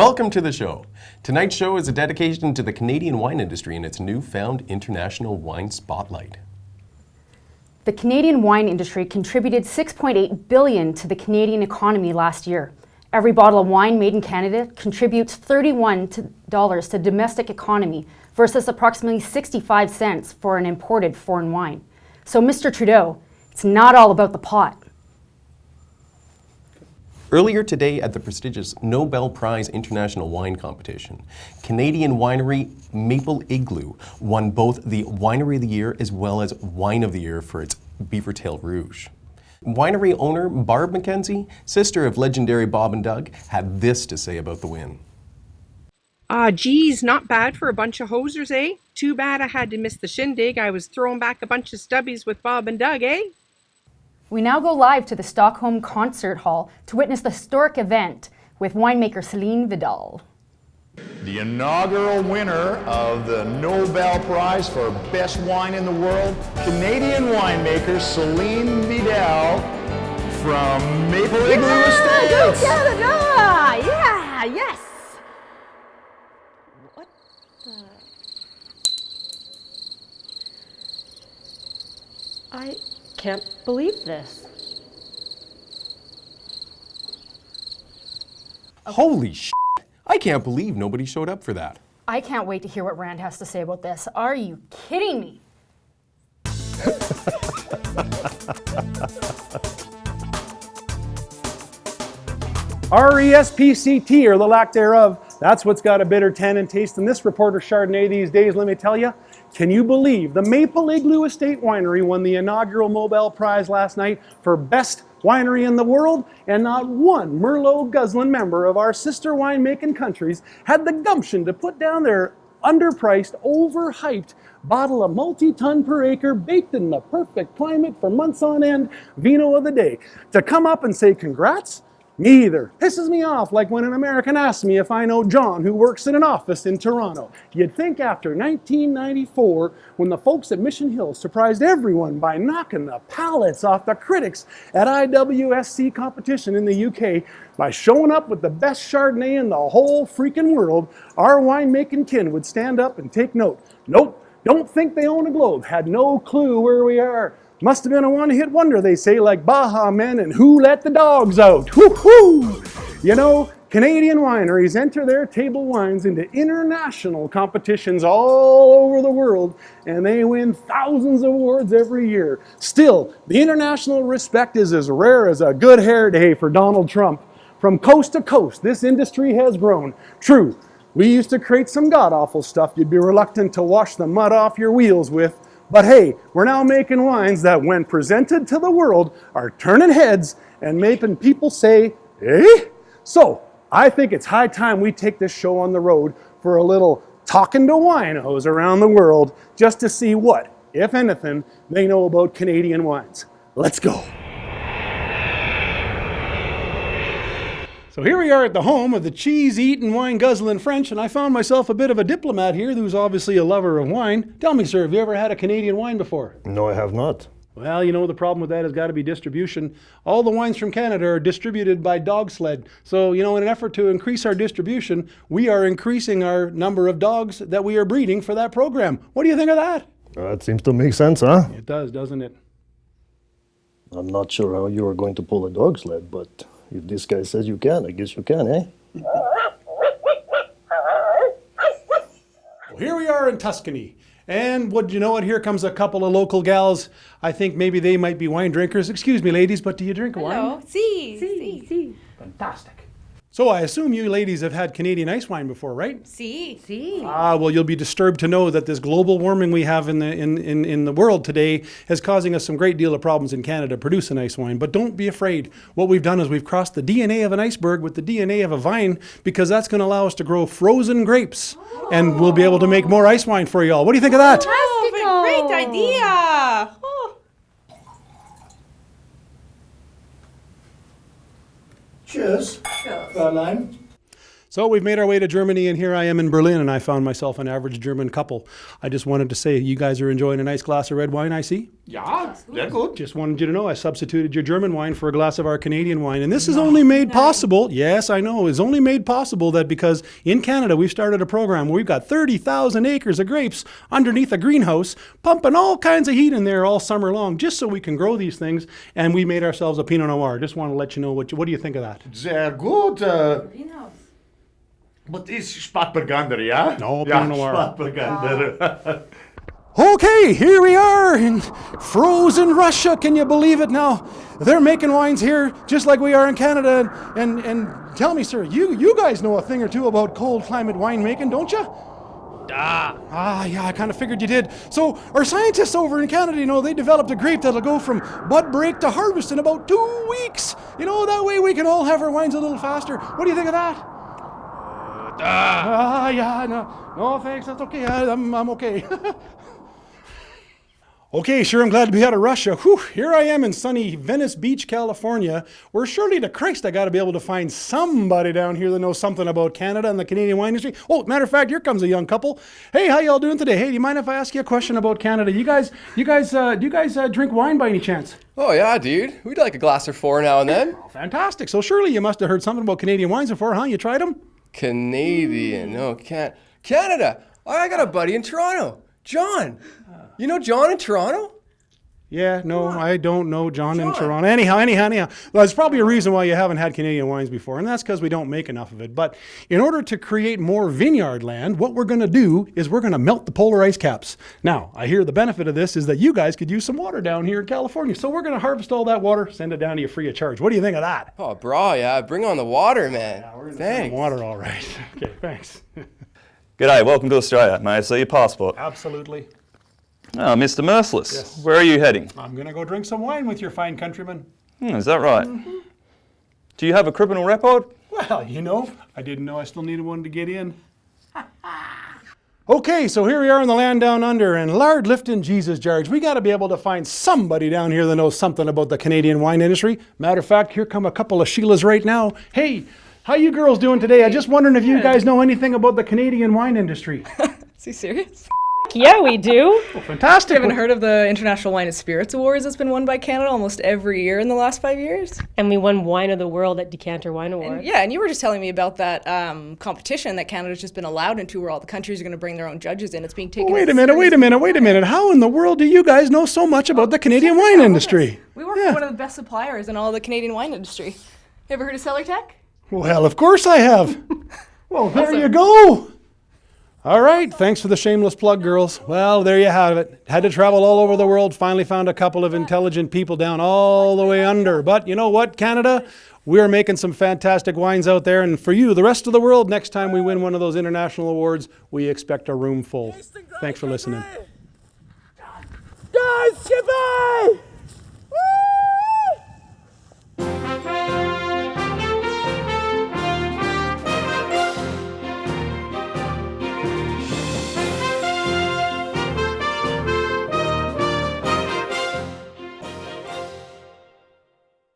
Welcome to the show. Tonight's show is a dedication to the Canadian wine industry and its newfound international wine spotlight. The Canadian wine industry contributed $6.8 billion to the Canadian economy last year. Every bottle of wine made in Canada contributes $31 to the domestic economy versus approximately 65 cents for an imported foreign wine. So, Mr. Trudeau, it's not all about the pot. Earlier today at the prestigious Nobel Prize International Wine Competition, Canadian winery Maple Igloo won both the Winery of the Year as well as Wine of the Year for its Beavertail Rouge. Winery owner Barb McKenzie, sister of legendary Bob and Doug, had this to say about the win. Geez, not bad for a bunch of hosers, eh? Too bad I had to miss the shindig. I was throwing back a bunch of stubbies with Bob and Doug, eh? We now go live to the Stockholm Concert Hall to witness the historic event with winemaker Celine Vidal. The inaugural winner of the Nobel Prize for Best Wine in the World, Canadian winemaker Celine Vidal from Maple Igloo Estates. Go Canada! Yeah, yes! What the... I can't believe this. Holy shit! I can't believe nobody showed up for that. I can't wait to hear what Rand has to say about this. Are you kidding me? RESPCT, or the lack thereof, that's what's got a bitter tannin taste in this reporter Chardonnay these days, let me tell you. Can you believe the Maple Igloo Estate Winery won the inaugural Nobel Prize last night for Best Winery in the World, and not one Merlot-guzzling member of our sister winemaking countries had the gumption to put down their underpriced, overhyped bottle of multi-ton per acre, baked in the perfect climate for months on end, vino of the day. To come up and say congrats? Me either. Pisses me off like when an American asks me if I know John who works in an office in Toronto. You'd think after 1994, when the folks at Mission Hill surprised everyone by knocking the pallets off the critics at IWSC competition in the UK by showing up with the best Chardonnay in the whole freaking world, our winemaking kin would stand up and take note. Nope, don't think they own a globe, had no clue where we are. Must have been a one-hit wonder, they say, like Baja Men and Who Let the Dogs Out. Woo-hoo! You know, Canadian wineries enter their table wines into international competitions all over the world, and they win thousands of awards every year. Still, the international respect is as rare as a good hair day for Donald Trump. From coast to coast, this industry has grown. True, we used to create some god-awful stuff you'd be reluctant to wash the mud off your wheels with. But hey, we're now making wines that, when presented to the world, are turning heads and making people say, eh? So, I think it's high time we take this show on the road for a little talking to winos around the world just to see what, if anything, they know about Canadian wines. Let's go. So here we are at the home of the cheese-eating, wine-guzzling French, and I found myself a bit of a diplomat here who's obviously a lover of wine. Tell me, sir, have you ever had a Canadian wine before? No, I have not. Well, you know, the problem with that has got to be distribution. All the wines from Canada are distributed by dog sled. So, you know, in an effort to increase our distribution, we are increasing our number of dogs that we are breeding for that program. What do you think of that? It seems to make sense, huh? It does, doesn't it? I'm not sure how you are going to pull a dog sled, but if this guy says you can, I guess you can, eh? Well, here we are in Tuscany. And would you know it, here comes a couple of local gals. I think maybe they might be wine drinkers. Excuse me, ladies, but do you drink wine? Hello. Si. Fantastic. So I assume you ladies have had Canadian ice wine before, right? Si. Well, you'll be disturbed to know that this global warming we have in the world today is causing us some great deal of problems in Canada producing ice wine. But don't be afraid. What we've done is we've crossed the DNA of an iceberg with the DNA of a vine, because that's going to allow us to grow frozen grapes. And we'll be able to make more ice wine for y'all. What do you think of that? Oh, great idea. Oh. Cheers, Fräulein. So we've made our way to Germany, and here I am in Berlin, and I found myself an average German couple. I just wanted to say, you guys are enjoying a nice glass of red wine, I see? Ja, sehr gut. Just wanted you to know I substituted your German wine for a glass of our Canadian wine. And this is only made possible, yes, I know, is only made possible that because in Canada we've started a program where we've got 30,000 acres of grapes underneath a greenhouse, pumping all kinds of heat in there all summer long, just so we can grow these things. And we made ourselves a Pinot Noir. Just want to let you know, what do you think of that? Sehr gut. But is Spätburgunder, ja? No, ja, Pinot Noir. Spätburgunder. Okay, here we are in frozen Russia. Can you believe it now? They're making wines here just like we are in Canada. And tell me, sir, you guys know a thing or two about cold climate winemaking, don't you? Yeah, I kind of figured you did. So our scientists over in Canada, they developed a grape that'll go from bud break to harvest in about 2 weeks. That way we can all have our wines a little faster. What do you think of that? Yeah, no, thanks, that's okay. I'm okay. Okay, sure, I'm glad to be out of Russia. Whew, here I am in sunny Venice Beach, California, where surely to Christ I got to be able to find somebody down here that knows something about Canada and the Canadian wine industry. Oh, matter of fact, here comes a young couple. Hey, how y'all doing today? Hey, do you mind if I ask you a question about Canada? Do you guys drink wine by any chance? Oh yeah, dude. We'd like a glass or four now and then. Oh, fantastic. So surely you must have heard something about Canadian wines before, huh? You tried them? Canadian. No, Canada. I got a buddy in Toronto. John. You know John in Toronto? Yeah, no, I don't know John in Toronto. Anyhow. Well, there's probably a reason why you haven't had Canadian wines before, and that's because we don't make enough of it. But in order to create more vineyard land, what we're going to do is we're going to melt the polar ice caps. Now, I hear the benefit of this is that you guys could use some water down here in California. So we're going to harvest all that water, send it down to you free of charge. What do you think of that? Oh, bro, yeah. Bring on the water, man. Yeah, we're going to Thanks. send water, all right. Okay, thanks. G'day, welcome to Australia. May I see your passport? Absolutely. Oh, Mr. Merciless. Yes. Where are you heading? I'm going to go drink some wine with your fine countrymen. Is that right? Mm-hmm. Do you have a criminal record? Well, I didn't know I still needed one to get in. Okay, so here we are in the land down under, and Lard lifting Jesus, George. We got to be able to find somebody down here that knows something about the Canadian wine industry. Matter of fact, here come a couple of Sheilas right now. Hey, how you girls doing today? I just wondering if you guys know anything about the Canadian wine industry. Is he serious? Yeah, we do. Oh, fantastic. I haven't heard of the International Wine and Spirits Awards that's been won by Canada almost every year in the last 5 years. And we won Wine of the World at Decanter Wine Awards. And you were just telling me about that competition that Canada's just been allowed into where all the countries are going to bring their own judges in. It's being taken Wait a minute. How in the world do you guys know so much about the Canadian wine industry? We work for one of the best suppliers in all the Canadian wine industry. You ever heard of Cellar-tek? Well, of course I have. Well, there you go. All right, thanks for the shameless plug, girls. Well, there you have it. Had to travel all over the world, finally found a couple of intelligent people down all the way under. But you know what, Canada? We're making some fantastic wines out there. And for you, the rest of the world, next time we win one of those international awards, we expect a room full. Thanks for listening. Guys, goodbye!